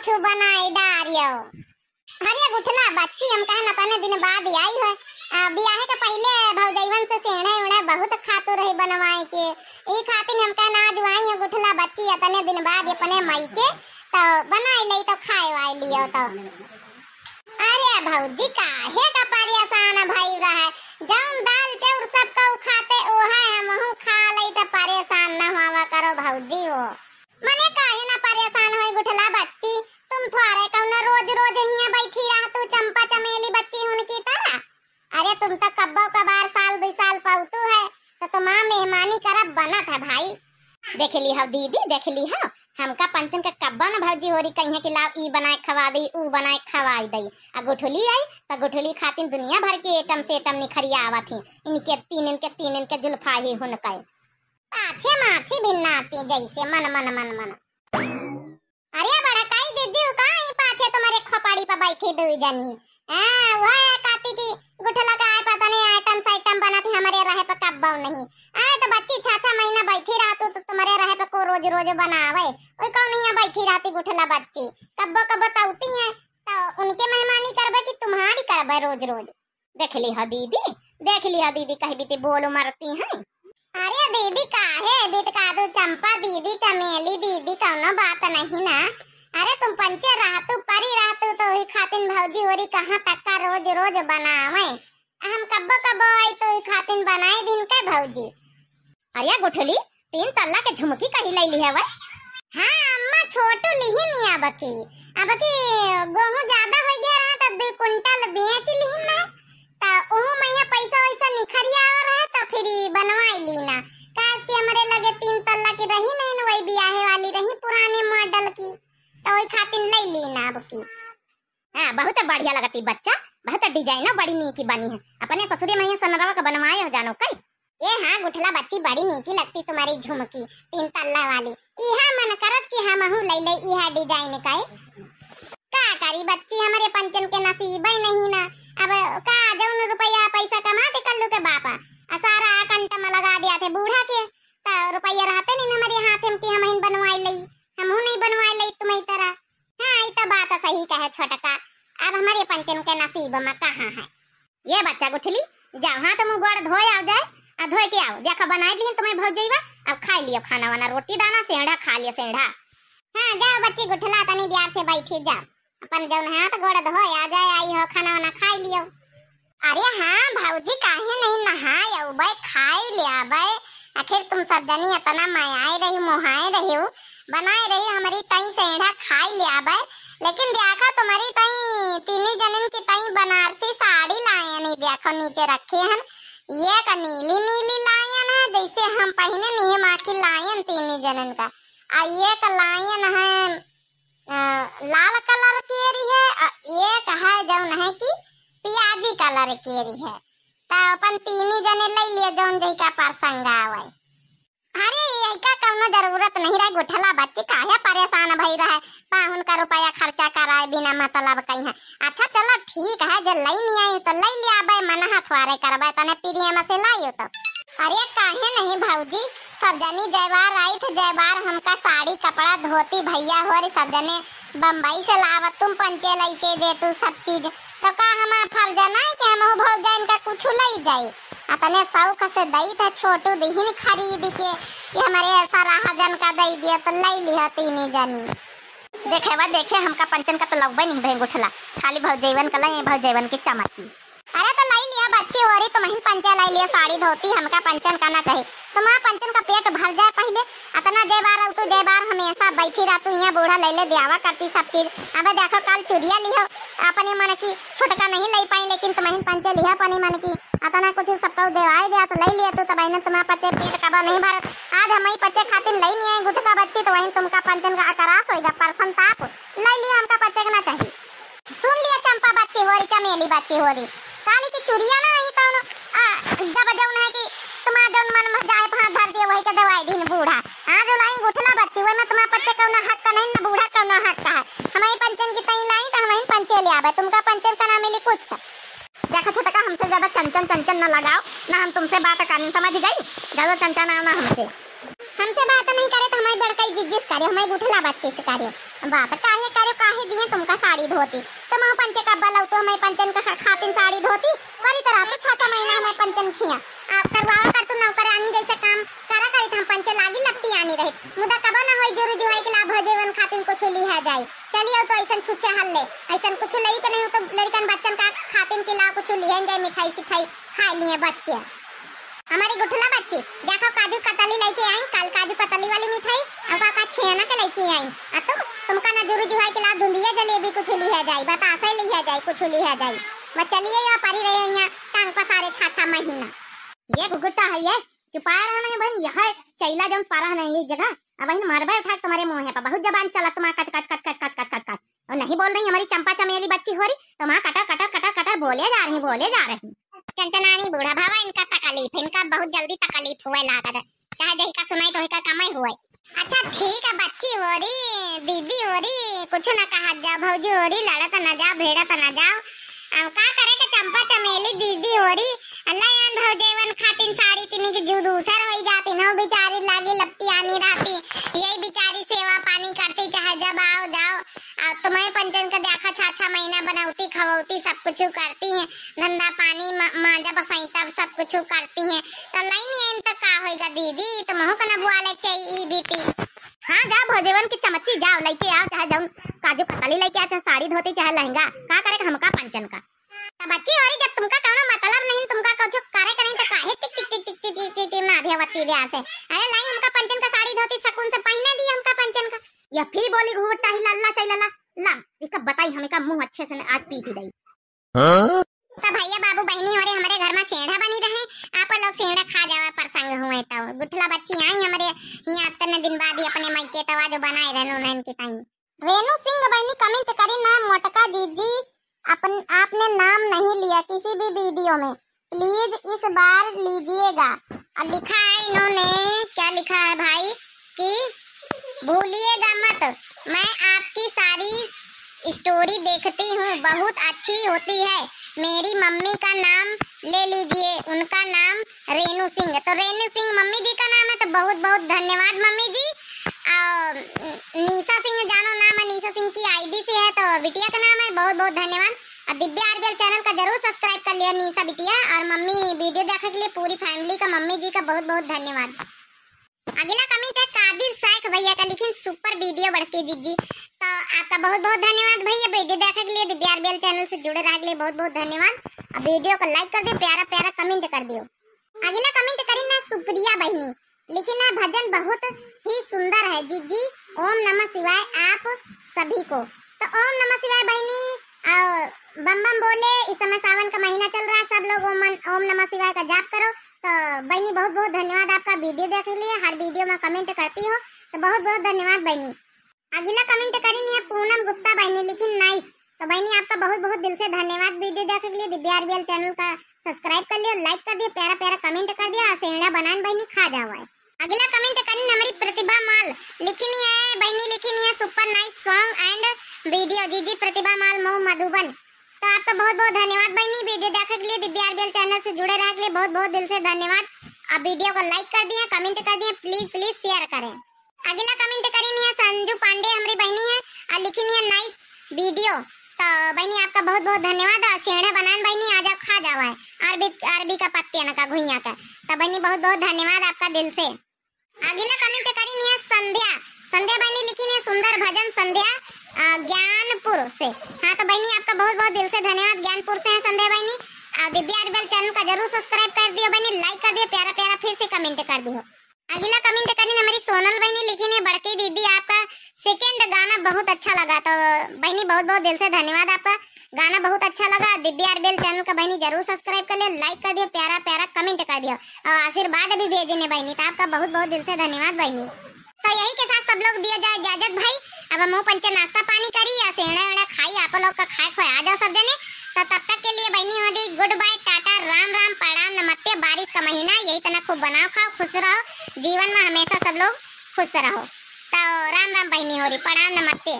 कुछ बनाई डारियो। अरे गुठला बच्ची हम कहे न तने दिन बाद आई है। बियाह के पहले भौजैवन से सेढ़े उड़े बहुत खातू रही बनवाए के। ई खातिर हम कहे ना जुआई है गुठला बच्ची तने दिन बाद अपने मई के तो बनाई लई तो खाए वाई लियो तो। अरे भौजी काहे का परेशान भई रहा है। जौन दाल चाउर सब को खाते ओ है हमहु खा लई तो परेशान न होवा करो भौजी हो। मने काहे ना परेशान होई गुठला बच्ची। तुम थोड़े कौन रोज रोज यहां बैठी रह तू चंपा चमेली बच्ची उनकी तरह। अरे तुम तो कब्बो कबार साल 2 साल पाउतू है तो तुम मेहमानी करब बनत है भाई। देख ली हो दीदी देख ली हो हमका पंचन का कब्बा न भौजी होरी कहिए कि लाव ई बनाए खवा दई ऊ बनाए खवाई दई। आ गुठली आई तो गुठली खातिन दुनिया भर के एटम से एटम निखरिया आवत थी। इनके तीन के जुल्फा ही हुन कई पाछे माछी भिन्नाती जैसे मन मन मन मन। अरे बड़ा काई दीदी काई पाछे तुम्हारे खोपड़ी पे बैठी दो जनी। वह काती की गुठला का आए पता नहीं आइटम साइटम बना थी हमारे रहे पे कब्बा नहीं। तो बच्ची 6-6 महीना बैठी रहती तो तुम्हारे रहे पे को रोज रोज बनावे। ओए कौन यहाँ बैठी रहती गुठला बच्ची कब्बो कब्बो तौती है तो उनके मेहमानी करबे कि तुम्हारी करबे रोज रोज। देख ली हो दीदी कहीं बीती बोल मरती हैं। अरे दीदी काहे बितका दो चंपा दीदी चमेली दीदी कौनो बात नहीं ना। अरे तुम पंचे रहतू परी रहतू तो ही खातिन भौजी होरी कहां तक का रोज रोज बनावे। हम कब्बो कब्बो आई तो ही खातिन बनाई दिन के भौजी। अरे गुठली 3 तल्ला के झुमकी कहीं ले ली है वे। हां अम्मा छोटू लिही नहीं अब की गेहूं ज्यादा हो गया रहा तो 2 कुंटल बेच ली ना तो ओहू मैया पैसा वैसा निखरिया रहा तो फिर बनवाई ली ना। काश कि हमारे लगे 3 तल्ला की रही नहीं वही बियाहे वाली रही पुराने मॉडल की तो वही खातिन ले ली ना अब की। हां बहुत बढ़िया लगती बच्चा बहुत डिजाइन बड़ी नीकी बनी है। अपने ससुरे में सोनरवा का बनवाए हो जानो कई। ये हां गुठला बच्ची बड़ी नीकी लगती तुम्हारी झुमकी 3 तल्ला वाली। इहा मन करत कि हमहु ले ले इहा डिजाइन काए। का करी बच्ची हमारे पंचन के नसीब ही नहीं ना। अब का जौन रुपया पैसा कमाते कल्लू के बापा सारा कंट में लगा दिया थे बूढ़ा के तो रुपया रहते नहीं हमारे हाथ में कि हम बनवाई लई हमहु नहीं बनवाई लई तुम्हारी तरह। हां ई तो बात सही कहे छोटका अब हमारे पंचन के नसीब में कहां है। ये बच्चा गुठली जाओ हां तुम गोड़ धोए आ जाए आ धोए के आओ देखो बनाई ली तुम्हें भौजैवा अब खा लियो खाना वाना रोटी दाना सेंढ़ा खा लियो सेंढ़ा। हां जाओ बच्ची गुठला तनी प्यार से बैठी जाओ अपन जौन हाथ गोड़ धोए आ जाए आई हो खाना वाना खा लियो। अरे हां भौजी काहे नहीं नहाए औबे खाए ले आबे। आखिर तुम सब जनी इतना मायाए रही मोहाए रही हो बनाए रही हमारी तई सेंढ़ा खाई ले आबे। लेकिन देखो तुम्हारी तई तीनों जनन की तई बनारसी साड़ी लाए नहीं देखो नीचे रखे हैं ये का नीली नीली लायन है जैसे हम पहने नहीं माँ की लायन 3 जनन का। ये का लायन है लाल कलर की है एक है जौन है कि पियाजी कलर की है तो अपन 3 जने ले लिए जौन जई का प्रसंग आवे। अरे यही कौनो जरूरत नहीं रहे गुठला बच्ची काहे परेशान भई रहे पाहुन का रुपया खर्चा कराए बिना मतलब कहीं है। अच्छा चलो ठीक है जो लई नहीं आई तो लई ले आबे मन हथवारे करबे तने प्रियम से लाइयो तो। अरे काहे नहीं भौजी सब जनी जयबार आई थे जयबार हमका साड़ी कपड़ा धोती भैया हो रे सब जने बम्बई से लावत तुम पंचे लई के दे तू सब चीज तो का हमारा फर्ज नहीं कि हम भौजाइन का कुछ लई जाए। अपने शौक से दई था छोटू दहीन खरीद के कि हमारे सारा हजन का दई दिया तो लई लिया 3 जनी। देखे हमका पंचन का तो लौबे नहीं भई गुठला खाली भौजैवन का लई भौजैवन की चमची। अरे तो लई लिया बच्ची हो रही तो महीन पंचा लई लिया साड़ी धोती हमका पंचन करना चाहिए। तुम्हारा पंचन का पेट भर जाए पहले इतना जय बार हमेशा बैठी रहतू यहाँ बूढ़ा ले ले देवा करती सब चीज। अब देखो कल चूड़िया लियो अपने मन की छोटका नहीं ले पाई लेकिन तुम्हें पंचे लिया अपने मन की इतना कुछ सबको देवाई दिया तो ले लिया तो बहन तुम्हारा पचे पेट कबा नहीं भरत। आज हम पचे खातिर लई नहीं आए गुटका बच्ची तो वहीं तुमका पंचन का आकरास होगा परसन ताप ले लिया हमका पचे ना चाहिए। सुन लिया चंपा बच्ची हो रही चमेली बच्ची हो रही काली की चूड़िया ना ही तो जब जौन है कि तुम्हारा जौन मन में जाए भात धर दिए वही के दवाई दिन बूढ़ा आज लाई गुठला बच्ची वही में तुम्हारा पच्चे कौना हक का नहीं ना बूढ़ा कौना हक का है। हमारी पंचन की तई लाई तो हमारी पंचे ले आवे तुमका पंचन का ना मिली कुछ। देखो छोटका हमसे ज्यादा चंचन न लगाओ ना हम तुमसे बात करनी समझ गई ज्यादा चंचन आओ ना हमसे बात नहीं करे तो हमारी बड़काई जिस कार्य हमें गुठला बच्चे से कार्य बात काहे दिए तुमका साड़ी धोती तो मैं पंचे का बलाऊ तो हमें पंचन का खातिन साड़ी धोती करी तरह तो 6 महीना हमें पंचन खिया आप करवावा कर तू नौकर आनी जैसे काम करा करी हम पंचे लागी लपटी आनी रही मुदा कबो ना होई जरूरी जुहाई के लाभ जीवन खातिन कुछ लिहा जाए चलिए तो ऐसा छुच्छे हल्ले ऐसा कुछ लई के नहीं तो लड़कन बच्चन का खातिन के लाभ कुछ लिहन जाए मिठाई सिठाई खा लिए बच्चे हमारी गुठला बच्ची देखो काजू कतली लेके आई कल काजू कतली वाली मिठाई अब का छेना के लेके आई आ तुमका ना जरूर जुहाई के ला धुलिया जलेबी कुछ लिया जाए बता से लिया जाए कुछ लिया जाए बस चलिए या परी रहे यहाँ टांग पसारे 6 महीना ये घुघुटा है ये चुपाया रहना है बहन यह चैला जम पारा नहीं ये जगह अब बहन मारबा उठा तुम्हारे मुंह है बहुत जबान चला तुम्हारा कच कच कच कच कच कच कच और नहीं बोल रही हमारी चंपा चमेली बच्ची हो रही तुम्हारा कटर कटर कटर कटर बोले जा रही कंचनानी बूढ़ा भावा इनका तकलीफ इनका बहुत जल्दी तकलीफ हुए लागत चाहे जही का सुनाई तो का कमाई हुए अच्छा ठीक है बच्ची हो रही दीदी हो रही कुछ ना कहा जा भौजी हो रही लड़त ना जा भेड़त ना जाओ का करे के चंपा चमेली दीदी हो रही अल्लाह यान भौजेवन खातिन साड़ी तिनी की जू दूसर होई जाती न बेचारी लागी लपटी आनी रहती यही बेचारी सेवा पानी करती चाहे जब आओ जाओ तुम्हें पंचन का देखा 6 महीना बनावती खवाती सब कुछ करती है धंधा पानी मांजा बसाईता सब कुछ करती है तो नहीं इन तक का होएगा दीदी तुम हो कना बुआ ले चाहिए बीती हां जा भौजेवन की चमच्ची जाओ लेके आओ चाहे जाऊं काजू कतली लेके आ चाहे साड़ी धोती चाहे लहंगा का करे हमका पंचन का बच्ची और जब तुमका कोनो मतलब नहीं तुमका कुछ करे करें तो काहे टिक टिक टिक टिक टिक टिक टिक ना देवती दे से अरे लाई हमका पंचन का साड़ी धोती सकून से पहने दी हमका पंचन का या फिर बोली घूरता ही लल्ला चैलला ला इसका बताई हमें का मुंह अच्छे से आज पीट दई तो भैया बाबू बहनी हो रे हमारे घर में सेंधा बनी रहे आप लोग सेंधा खा जावा प्रसंग हुए तो गुठला बच्ची आई हमारे यहां इतने दिन बाद ही अपने मायके तवा जो बनाए रहनो नैन के टाइम रेणु सिंह बहनी कमेंट करी ना मोटका जीजी आपने नाम नहीं लिया किसी भी वीडियो में प्लीज इस बार लीजिएगा और लिखा है इन्होंने क्या लिखा है भाई कि भूलिएगा मत मैं आपकी सारी स्टोरी देखती हूँ बहुत अच्छी होती है मेरी मम्मी का नाम ले लीजिए उनका नाम रेणु सिंह तो रेणु सिंह मम्मी जी का नाम है तो बहुत बहुत धन्यवाद मम्मी जी निशा सिंह जानो नाम है निशा सिंह की आईडी से है तो बिटिया का नाम है बहुत बहुत धन्यवाद और दिव्या आरबीएल चैनल का जरूर सब्सक्राइब कर लिया निशा बिटिया और मम्मी वीडियो देखने के लिए पूरी फैमिली का मम्मी जी का बहुत बहुत धन्यवाद अगला कमेंट है कादिर शेख भैया का लेकिन सुपर वीडियो बढ़ती दीदी तो आपका बहुत बहुत धन्यवाद भैया वीडियो देखने के लिए दिव्या आरबीएल चैनल से जुड़े रहने के लिए बहुत बहुत धन्यवाद अब वीडियो को लाइक कर दो प्यारा प्यारा कमेंट कर दियो अगला कमेंट करी ना सुप्रिया बहनी लेकिन ना भजन बहुत ही सुंदर है जीजी ओम नमः शिवाय आप सभी को तो ओम नमः शिवाय बहनी बम बम बोले इस समय सावन का महीना चल रहा है सब लोग ओम नमः शिवाय का जाप करो तो बहनी बहुत बहुत धन्यवाद आपका वीडियो देखने के लिए हर वीडियो में कमेंट करती हो तो बहुत बहुत धन्यवाद बहनी अगला कमेंट करेंगे पूनम गुप्ता बहनी लेकिन नाइस तो बहनी आपका बहुत बहुत दिल से धन्यवाद वीडियो देखने के लिए दिव्या आरबीएल चैनल का सब्सक्राइब कर लिया लाइक कर दिया प्यारा प्यारा कमेंट कर दिया सेहड़ा बनान बहनी खा जाओ अगला कमेंट करनी हमारी प्रतिभा माल लिखनी है बहनी लिखनी है super nice song and video जीजी प्रतिभा माल मऊ मधुबन तो आपका बहुत बहुत धन्यवाद बहनी वीडियो देखने के लिए दिव्या आरबीएल चैनल से जुड़े रहने के लिए बहुत बहुत दिल से धन्यवाद आप वीडियो को लाइक कर दिया कमेंट कर दिया प्लीज शेयर करें अगला कमेंट करनी है संजू पांडे हमारी बहनी है और लिखनी है नाइस वीडियो तो बहनी आपका बहुत बहुत धन्यवाद और सेहड़ा बनान बहनी आज आप खा जावा है अरबी का पत्ते न का घुइया का तो बहनी बहुत बहुत धन्यवाद आपका दिल से अगला कमेंट करनी है संध्या बहनी लिखी है सुंदर भजन संध्या ज्ञानपुर से हाँ तो बहनी आपका बहुत बहुत दिल से धन्यवाद ज्ञानपुर से है संध्या बहनी दिव्या आरबीएल चैनल का जरूर सब्सक्राइब कर दियो बहनी लाइक कर दियो प्यारा प्यारा फिर से कमेंट कर दियो अगला कमेंट करनी हमारी सोनल बहनी लिखी है बड़की दीदी आपका सेकंड गाना बहुत अच्छा लगा तो बहनी बहुत बहुत दिल से धन्यवाद आपका गाना बहुत अच्छा लगा दिव्या आरबीएल चैनल का बहनी जरूर सब्सक्राइब कर लिया लाइक कर दियो प्यारा प्यारा कमेंट कर दियो और आशीर्वाद भी भेजने बहनी तो आपका बहुत बहुत दिल से धन्यवाद बहनी तो यही के साथ सब लोग दिया जाए इजाजत भाई अब हम पंचे नाश्ता पानी करी या सेहड़ा वेड़ा खाई आप लोग का खाए खोए आ जाओ सब जने तो तब तक के लिए बहनी हो गई गुड बाय टाटा राम राम प्रणाम नमस्ते बारिश का महीना यही तना खूब बनाओ खाओ खुश रहो जीवन में हमेशा सब लोग खुश रहो तो राम राम बहनी हो रही प्रणाम नमस्ते।